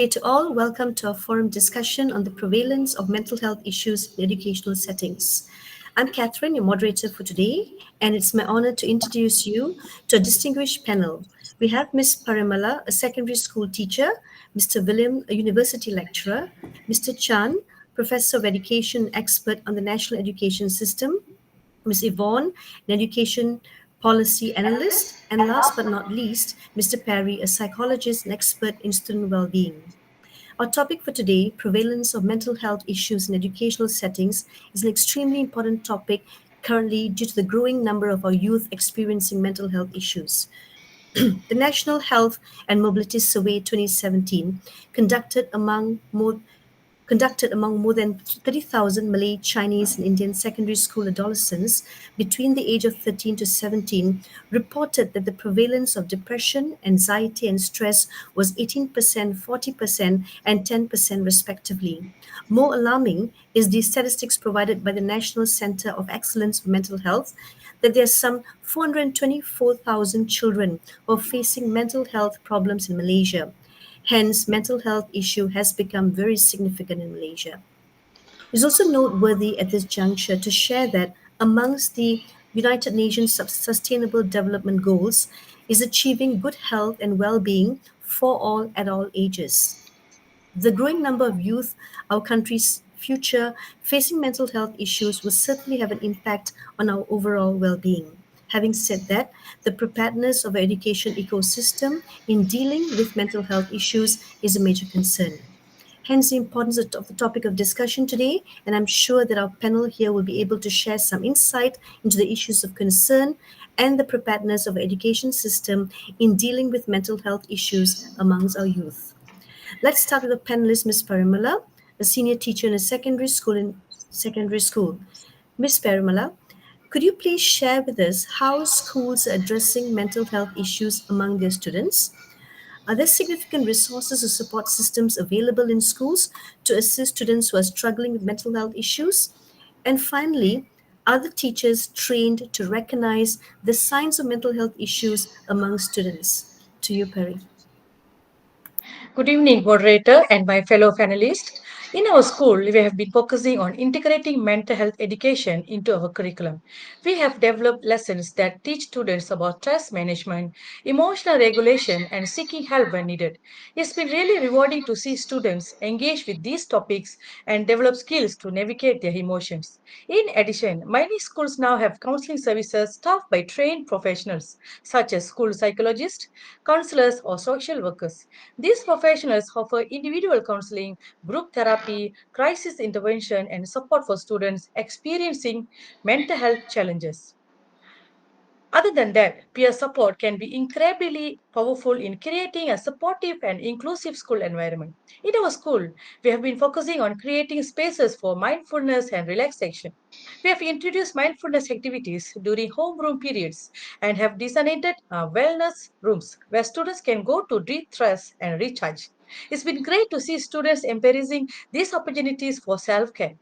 Hey to all, welcome to our forum discussion on the prevalence of mental health issues in educational settings. I'm Katharene, your moderator for today, and it's my honor to introduce you to a distinguished panel. We have Ms. Parimala, a secondary school teacher, Mr. William, a university lecturer, Mr. Chan, professor of education expert on the national education system, Ms. Evonne, an education policy analyst, and last but not least, Mr. Pary, a psychologist and expert in student well-being. Our topic for today, prevalence of mental health issues in educational settings, is an extremely important topic currently due to the growing number of our youth experiencing mental health issues. The National Health and Mobility Survey 2017, conducted among more than 30,000 Malay, Chinese, and Indian secondary school adolescents between the age of 13 to 17, reported that the prevalence of depression, anxiety, and stress was 18%, 40%, and 10% respectively. More alarming is the statistics provided by the National Center of Excellence for Mental Health that there are some 424,000 children who are facing mental health problems in Malaysia. Hence, mental health issue has become very significant in Malaysia. It's also noteworthy at this juncture to share that amongst the United Nations Sustainable Development Goals is achieving good health and well-being for all at all ages. The growing number of youth, our country's future, facing mental health issues will certainly have an impact on our overall well being. Having said that, the preparedness of our education ecosystem in dealing with mental health issues is a major concern. Hence, the importance of the topic of discussion today, and I'm sure that our panel here will be able to share some insight into the issues of concern and the preparedness of our education system in dealing with mental health issues amongst our youth. Let's start with the panelist, Ms. Parimala, a senior teacher in a secondary school. Ms. Parimala, could you please share with us how schools are addressing mental health issues among their students? Are there significant resources or support systems available in schools to assist students who are struggling with mental health issues? And finally, are the teachers trained to recognize the signs of mental health issues among students? To you, Perry. Good evening, moderator and my fellow panelists. In our school, we have been focusing on integrating mental health education into our curriculum. We have developed lessons that teach students about stress management, emotional regulation, and seeking help when needed. It's been really rewarding to see students engage with these topics and develop skills to navigate their emotions. In addition, many schools now have counseling services staffed by trained professionals, such as school psychologists, counselors, or social workers. These professionals offer individual counseling, group therapy, crisis intervention, and support for students experiencing mental health challenges. Other than that, peer support can be incredibly powerful in creating a supportive and inclusive school environment. In our school, we have been focusing on creating spaces for mindfulness and relaxation. We have introduced mindfulness activities during homeroom periods and have designated wellness rooms where students can go to de-stress and recharge. It's been great to see students embracing these opportunities for self-care.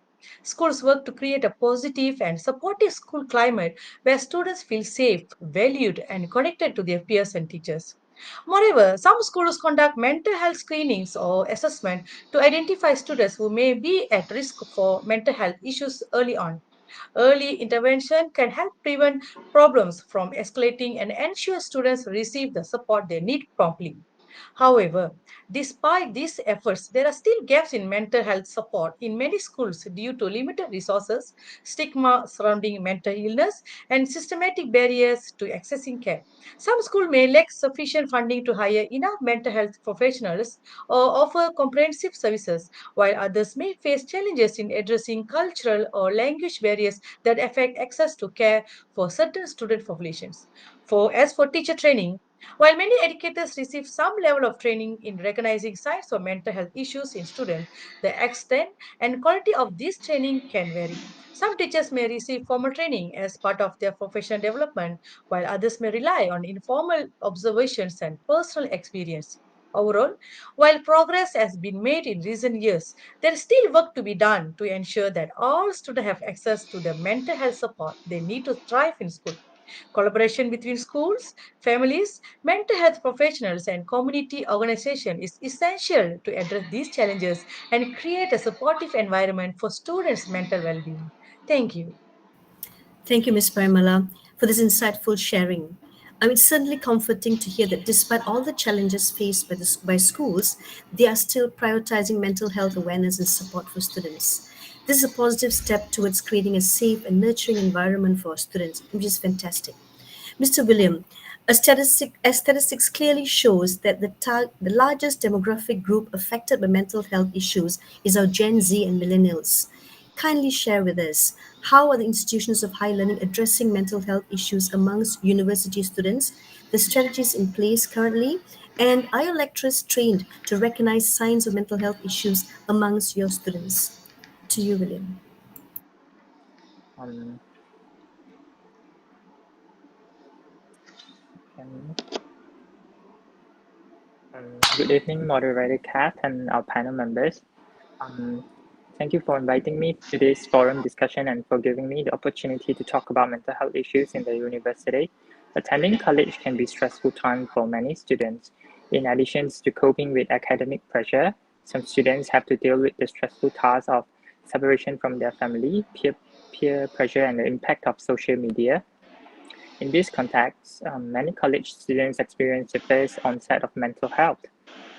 Schools work to create a positive and supportive school climate where students feel safe, valued, and connected to their peers and teachers. Moreover, some schools conduct mental health screenings or assessment to identify students who may be at risk for mental health issues early on. Early intervention can help prevent problems from escalating and ensure students receive the support they need promptly. However, despite these efforts, there are still gaps in mental health support in many schools due to limited resources, stigma surrounding mental illness, and systematic barriers to accessing care. Some schools may lack sufficient funding to hire enough mental health professionals or offer comprehensive services, while others may face challenges in addressing cultural or language barriers that affect access to care for certain student populations. As for teacher training, while many educators receive some level of training in recognizing signs of mental health issues in students, the extent and quality of this training can vary. Some teachers may receive formal training as part of their professional development, while others may rely on informal observations and personal experience. Overall, while progress has been made in recent years, there is still work to be done to ensure that all students have access to the mental health support they need to thrive in school. Collaboration between schools, families, mental health professionals, and community organizations is essential to address these challenges and create a supportive environment for students' mental well being. Thank you. Thank you, Ms. Parimala, for this insightful sharing. It's certainly comforting to hear that despite all the challenges faced by schools, they are still prioritizing mental health awareness and support for students. This is a positive step towards creating a safe and nurturing environment for our students, which is fantastic. Mr. William, statistics clearly shows that the largest demographic group affected by mental health issues is our Gen Z and millennials. Kindly share with us how are the institutions of higher learning addressing mental health issues amongst university students, the strategies in place currently, and are your lecturers trained to recognize signs of mental health issues amongst your students? To you, William. Um, can, Good evening, moderator Kat and our panel members. Um, Thank you for inviting me to this forum discussion and for giving me the opportunity to talk about mental health issues in the university. Attending college can be a stressful time for many students. In addition to coping with academic pressure, some students have to deal with the stressful task of separation from their family, peer pressure, and the impact of social media. In this context, many college students experience the first onset of mental health.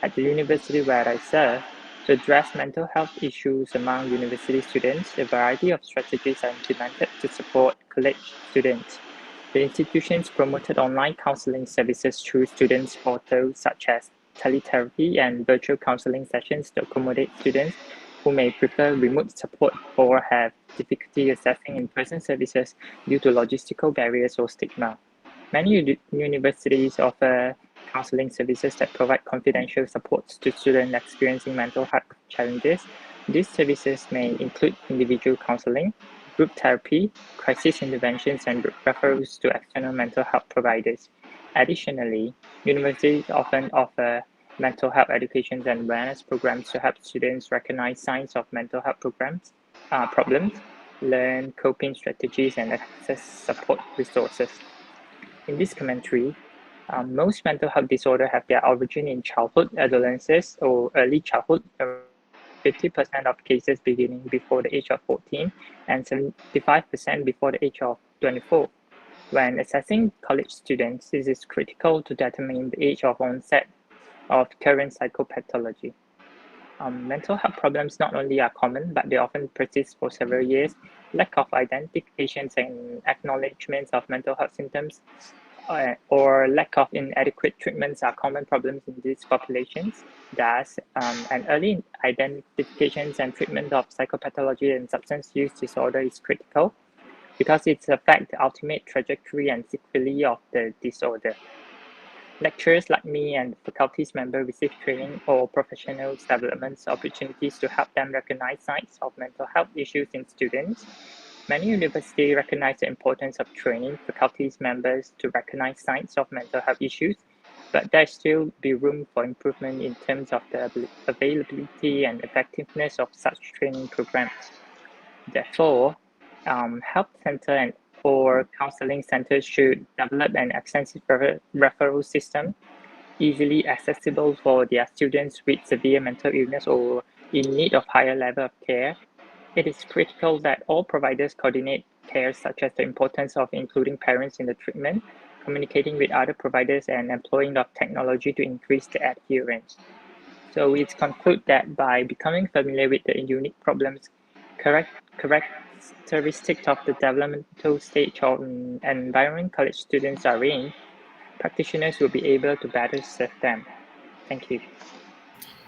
At the university where I serve, to address mental health issues among university students, a variety of strategies are implemented to support college students. The institutions promoted online counseling services through students' portals such as teletherapy and virtual counseling sessions to accommodate students who may prefer remote support or have difficulty accessing in-person services due to logistical barriers or stigma. Many universities offer counseling services that provide confidential support to students experiencing mental health challenges. These services may include individual counseling, group therapy, crisis interventions, and referrals to external mental health providers. Additionally, universities often offer mental health education and awareness programs to help students recognize signs of mental health problems, learn coping strategies, and access support resources. In this commentary, most mental health disorders have their origin in childhood, adolescence, or early childhood, around 50% of cases beginning before the age of 14 and 75% before the age of 24. When assessing college students, it is critical to determine the age of onset of current psychopathology. Mental health problems not only are common, but they often persist for several years. Lack of identifications and acknowledgements of mental health symptoms or lack of inadequate treatments are common problems in these populations. Thus, an early identifications and treatment of psychopathology and substance use disorder is critical because it affects the ultimate trajectory and sequelae of the disorder. Lecturers like me and faculty's members receive training or professional development opportunities to help them recognize signs of mental health issues in students. Many universities recognize the importance of training faculty's members to recognize signs of mental health issues, but there still be room for improvement in terms of the availability and effectiveness of such training programs. Therefore, health center and or counseling centers should develop an extensive referral system easily accessible for their students with severe mental illness or in need of higher level of care. It is critical that all providers coordinate care, such as the importance of including parents in the treatment, communicating with other providers, and employing of technology to increase the adherence. So it's conclude that by becoming familiar with the unique problems, correct characteristics of the developmental stage of environment college students are in, practitioners will be able to better serve them. Thank you.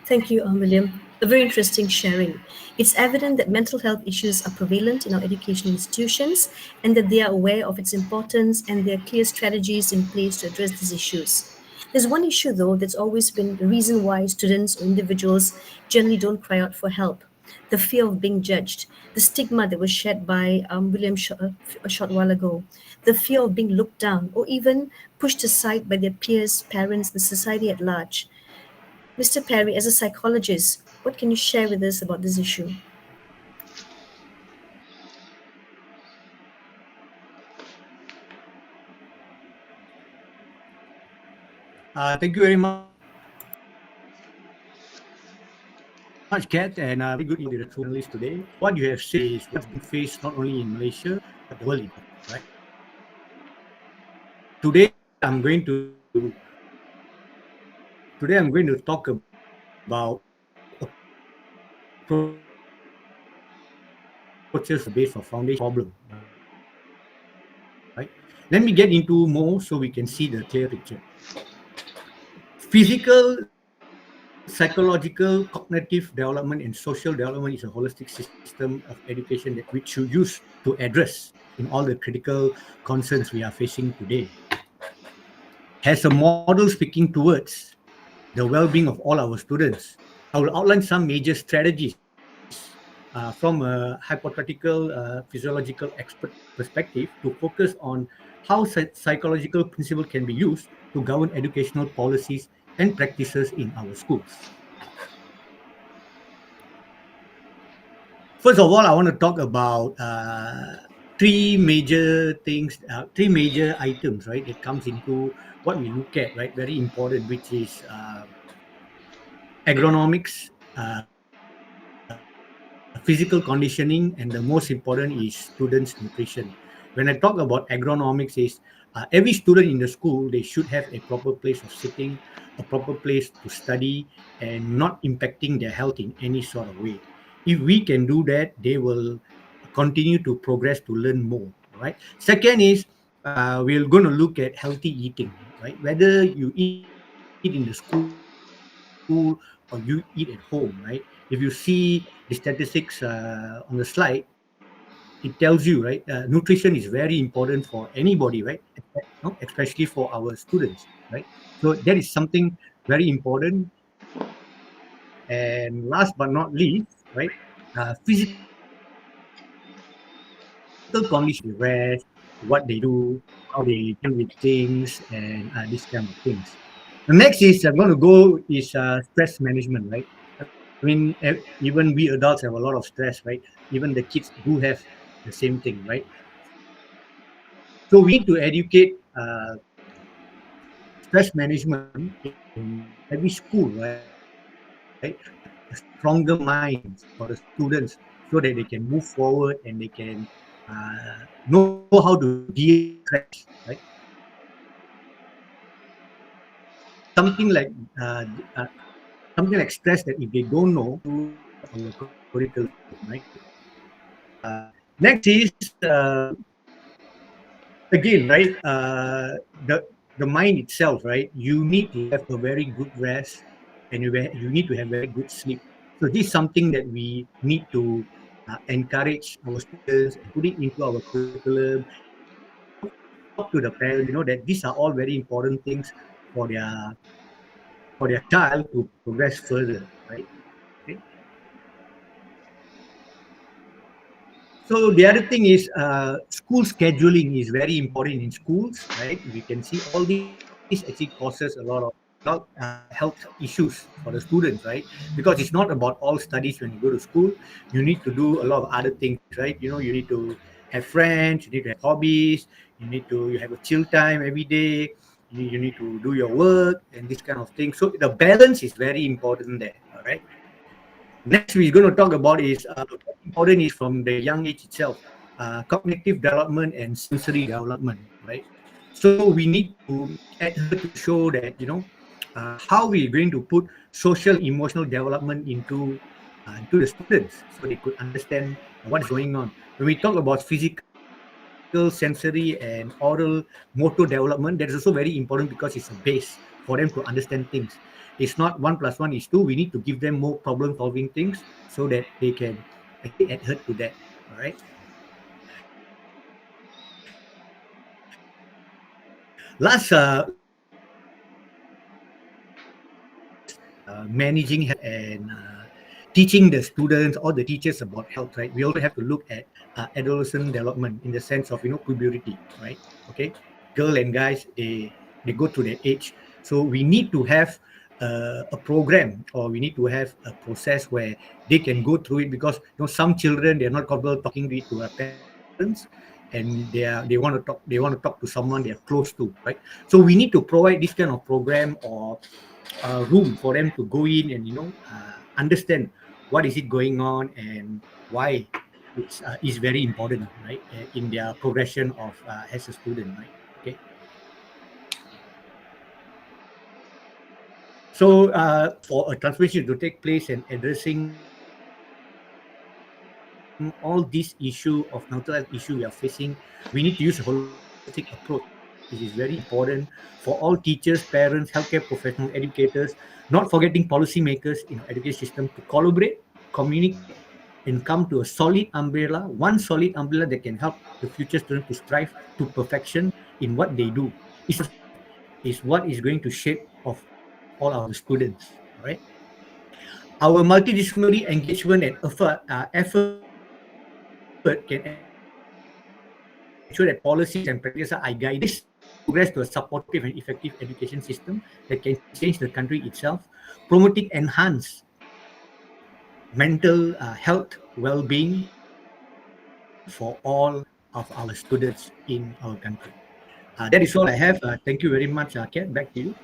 Thank you, William. A very interesting sharing. It's evident that mental health issues are prevalent in our educational institutions and that they are aware of its importance and there are clear strategies in place to address these issues. There's one issue, though, that's always been the reason why students or individuals generally don't cry out for help: the fear of being judged, the stigma that was shared by William a short while ago, the fear of being looked down or even pushed aside by their peers, parents, the society at large. Mr. Pary, as a psychologist, what can you share with us about this issue? Thank you very much, Kat, and very good introduction to the journalist today. What you have said is what's being faced not only in Malaysia but the world itself, right? Today I'm going to talk about approaches to based on foundation problem, right? Let me get into more so we can see the clear picture. Physical, psychological, cognitive development, and social development is a holistic system of education that which you use to address in all the critical concerns we are facing today. As a model speaking towards the well-being of all our students, I will outline some major strategies from a hypothetical physiological expert perspective to focus on how psychological principle can be used to govern educational policies and practices in our schools. First of all, I want to talk about three major things, three major items, right? That comes into what we look at, right? Very important, which is agronomics, physical conditioning, and the most important is students' nutrition. When I talk about agronomics, is every student in the school they should have a proper place of sitting, a proper place to study, and not impacting their health in any sort of way. If we can do that, they will continue to progress to learn more. Right. Second is we're going to look at healthy eating. Right. Whether you eat in the school or you eat at home. Right. If you see the statistics on the slide, it tells you, right, nutrition is very important for anybody, right? No, especially for our students, right? So that is something very important. And last but not least, right, physical condition, how they rest, what they do, how they deal with things, and this kind of things. The next is I'm going to go is stress management, right? I mean, even we adults have a lot of stress, right? Even the kids do have the same thing, right? So we need to educate stress management in every school, right? A stronger minds for the students so that they can move forward and they can know how to deal with stress, right? Something like stress that if they don't know, we need to include that into our curriculum, right? Next is again, right? The mind itself, right? You need to have a very good rest, and you need to have very good sleep. So this is something that we need to encourage our students and put it into our curriculum and talk to the parents. That these are all very important things for their child to progress further, right? Okay. So the other thing is school scheduling is very important in schools, right? We can see all these actually causes a lot of health issues for the students, right? Because it's not about all studies when you go to school. You need to do a lot of other things, right? You know, you need to have friends, you need to have hobbies, you have a chill time every day. You need to do your work and this kind of thing. So the balance is very important there. All right. Next, we're going to talk about is what's important is from the young age itself, cognitive development and sensory development, right? So we need to adhere to show that how we're going to put social emotional development into the students so they could understand what is going on. When we talk about physical, sensory, and oral motor development, that is also very important because it's a base for them to understand things. It's not 1+1 is 2. We need to give them more problem solving things so that they can actually adhere to that. All right. Last but not least, managing health and teaching the students or the teachers about health, right? We also have to look at adolescent development in the sense of puberty, right? Okay, girl and guys, they go through that age, so we need to have a program, or we need to have a process where they can go through it, because some children they're not comfortable talking to our parents, and they want to talk to someone they are close to, right? So we need to provide this kind of program or room for them to go in and understand what is it going on and why it's is very important, right, in their progression of as a student, right? Okay. So for a transformation to take place and addressing all these issue of mental health issue we are facing, we need to use a holistic approach. It is very important for all teachers, parents, healthcare professionals, educators, not forgetting policymakers in our education system to collaborate, communicate, and come to a solid umbrella, one solid umbrella that can help the future students to strive to perfection in what they do. Is what is going to shape of all our students. All right. Our multidisciplinary engagement and effort can ensure that policies and practices are guided progress to a supportive and effective education system that can change the country itself, promoting enhanced mental health well-being for all of our students in our country. That is all I have. Thank you very much, Kat. Back to you.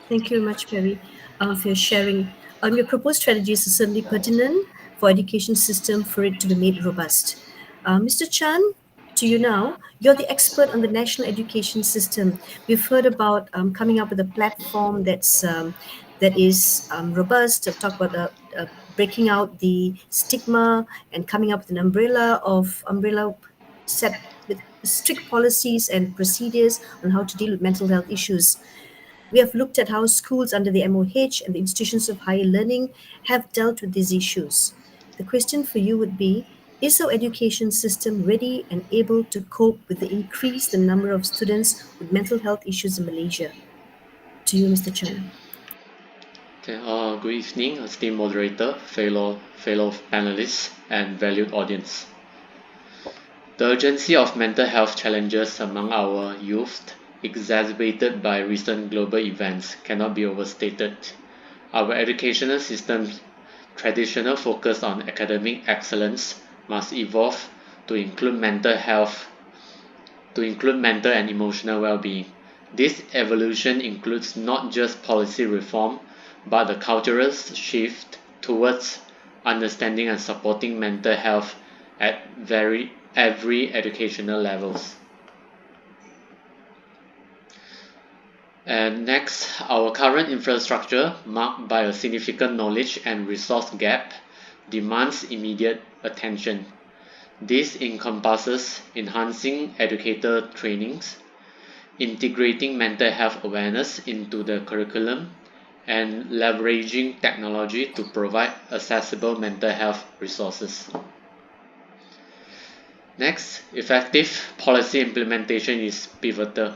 Thank you very much, Pary, for your sharing. Your proposed strategies are certainly pertinent for education system for it to be made robust. Mr. Chan, to you now. You're the expert on the national education system. We've heard about coming up with a platform that is robust. I've talked about breaking out the stigma and coming up with an umbrella set with strict policies and procedures on how to deal with mental health issues. We have looked at how schools under the MOH and the institutions of higher learning have dealt with these issues. The question for you would be, is our education system ready and able to cope with the increased number of students with mental health issues in Malaysia? To you, Mr. Chan. Okay, good evening, esteemed moderator, fellow panelists, and valued audience. The urgency of mental health challenges among our youth, exacerbated by recent global events, cannot be overstated. Our educational system's traditional focus on academic excellence must evolve to include mental and emotional well-being. This evolution includes not just policy reform, but the cultural shift towards understanding and supporting mental health at every educational levels. And next, our current infrastructure, marked by a significant knowledge and resource gap, demands immediate attention. This encompasses enhancing educator trainings, integrating mental health awareness into the curriculum, and leveraging technology to provide accessible mental health resources. Next, effective policy implementation is pivotal.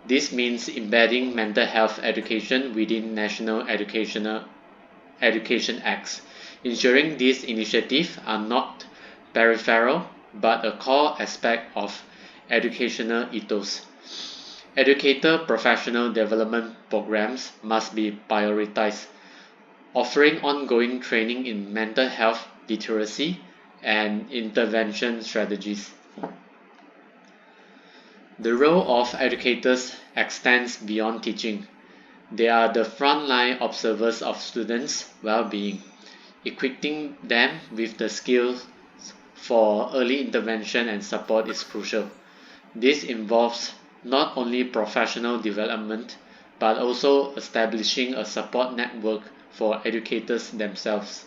This means embedding mental health education within national education acts, ensuring these initiatives are not peripheral but a core aspect of educational ethos. Educator professional development programs must be prioritized, offering ongoing training in mental health literacy and intervention strategies. The role of educators extends beyond teaching. They are the frontline observers of students' well-being. Equipping them with the skills for early intervention and support is crucial. This involves not only professional development, but also establishing a support network for educators themselves.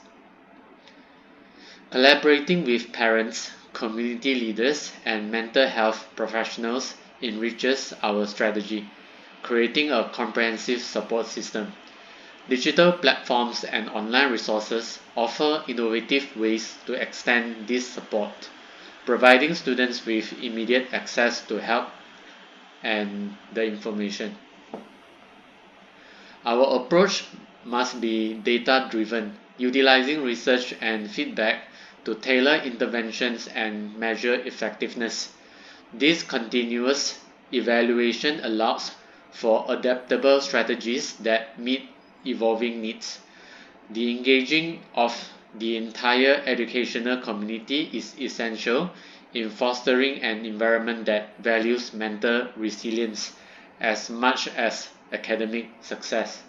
Collaborating with parents, community leaders, and mental health professionals enriches our strategy, creating a comprehensive support system. Digital platforms and online resources offer innovative ways to extend this support, providing students with immediate access to help and the information. Our approach must be data-driven, utilizing research and feedback to tailor interventions and measure effectiveness. This continuous evaluation allows for adaptable strategies that meet evolving needs. The engaging of the entire educational community is essential in fostering an environment that values mental resilience as much as academic success.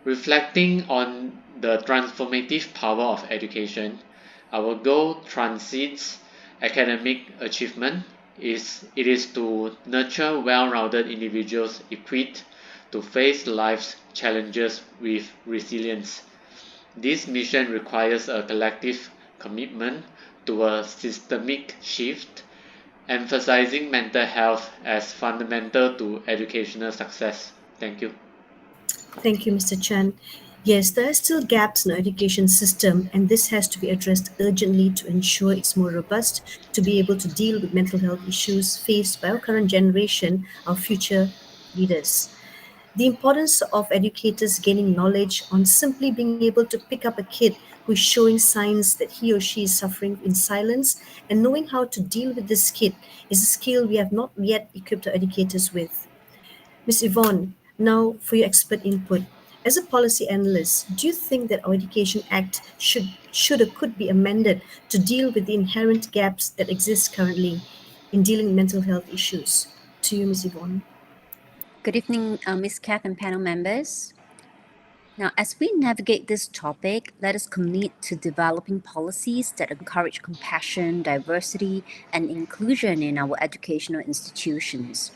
Reflecting on the transformative power of education, our goal transcends academic achievement. It is to nurture well-rounded individuals equipped to face life's challenges with resilience. This mission requires a collective commitment to a systemic shift, emphasizing mental health as fundamental to educational success. Thank you. Thank you, Mr. Chan. Yes, there are still gaps in our education system, and this has to be addressed urgently to ensure it's more robust to be able to deal with mental health issues faced by our current generation, our future leaders. The importance of educators gaining knowledge on simply being able to pick up a kid who is showing signs that he or she is suffering in silence and knowing how to deal with this kid is a skill we have not yet equipped our educators with. Ms. Yvonne, now for your expert input. As a policy analyst, do you think that our Education Act should or could be amended to deal with the inherent gaps that exist currently in dealing with mental health issues? To you, Ms. Yvonne. Good evening, Ms. Kath and panel members. Now, as we navigate this topic, let us commit to developing policies that encourage compassion, diversity, and inclusion in our educational institutions.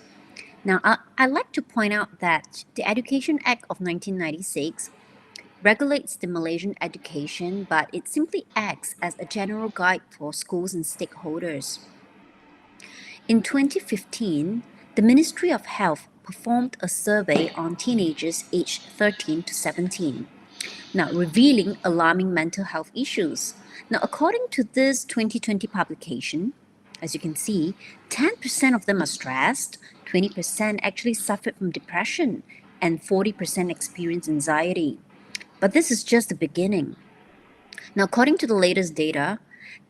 Now, I'd like to point out that the Education Act of 1996 regulates the Malaysian education, but it simply acts as a general guide for schools and stakeholders. In 2015, the Ministry of Health performed a survey on teenagers aged 13 to 17, now revealing alarming mental health issues. Now, according to this 2020 publication, as you can see, 10% of them are stressed, 20% actually suffered from depression, and 40% experience anxiety. But this is just the beginning. Now, according to the latest data,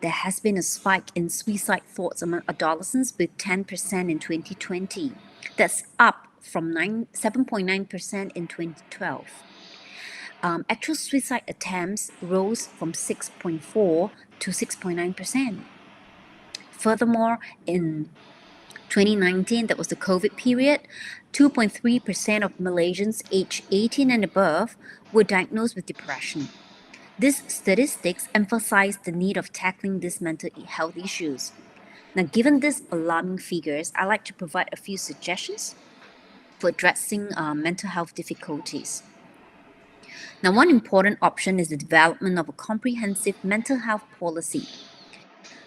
there has been a spike in suicide thoughts among adolescents with 10% in 2020. That's up from 7.9% in 2012. Actual suicide attempts rose from 6.4 to 6.9%. Furthermore, in 2019, that was the COVID period, 2.3% of Malaysians aged 18 and above were diagnosed with depression. These statistics emphasize the need of tackling these mental health issues. Now, given these alarming figures, I'd like to provide a few suggestions for addressing mental health difficulties. Now, one important option is the development of a comprehensive mental health policy.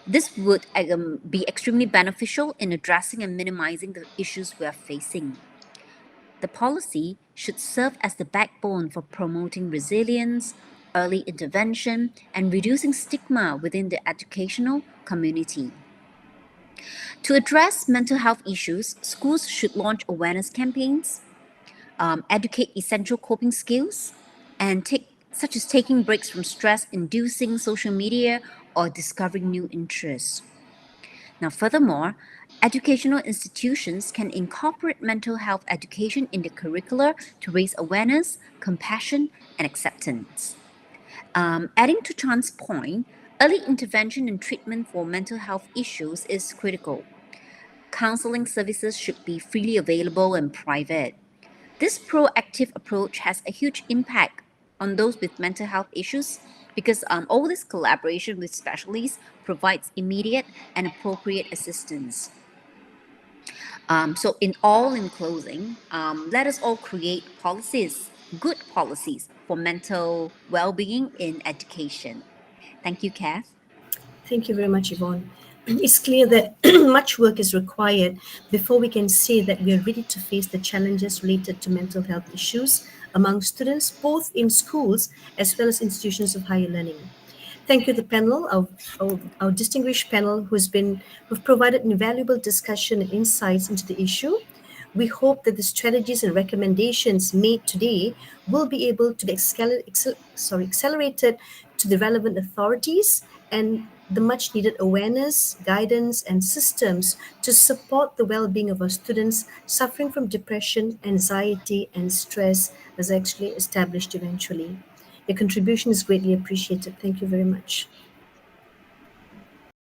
This would be extremely beneficial in addressing and minimizing the issues we are facing. The policy should serve as the backbone for promoting resilience, early intervention, and reducing stigma within the educational community. To address mental health issues, schools should launch awareness campaigns, educate essential coping skills, and such as taking breaks from stress-inducing social media or discovering new interests. Now, furthermore, educational institutions can incorporate mental health education in the curricula to raise awareness, compassion, and acceptance. Adding to Chan's point, early intervention and treatment for mental health issues is critical. Counseling services should be freely available and private. This proactive approach has a huge impact on those with mental health issues because all this collaboration with specialists provides immediate and appropriate assistance. So in closing, let us all create policies, good policies for mental well-being in education. Thank you, Kath. Thank you very much, Yvonne. It's clear that much work is required before we can say that we are ready to face the challenges related to mental health issues among students, both in schools as well as institutions of higher learning. Thank you, the panel, our distinguished panel who've provided invaluable discussion and insights into the issue. We hope that the strategies and recommendations made today will be able to be accelerated to the relevant authorities and the much needed awareness, guidance, and systems to support the well-being of our students suffering from depression, anxiety, and stress is actually established eventually. Your contribution is greatly appreciated. Thank you very much.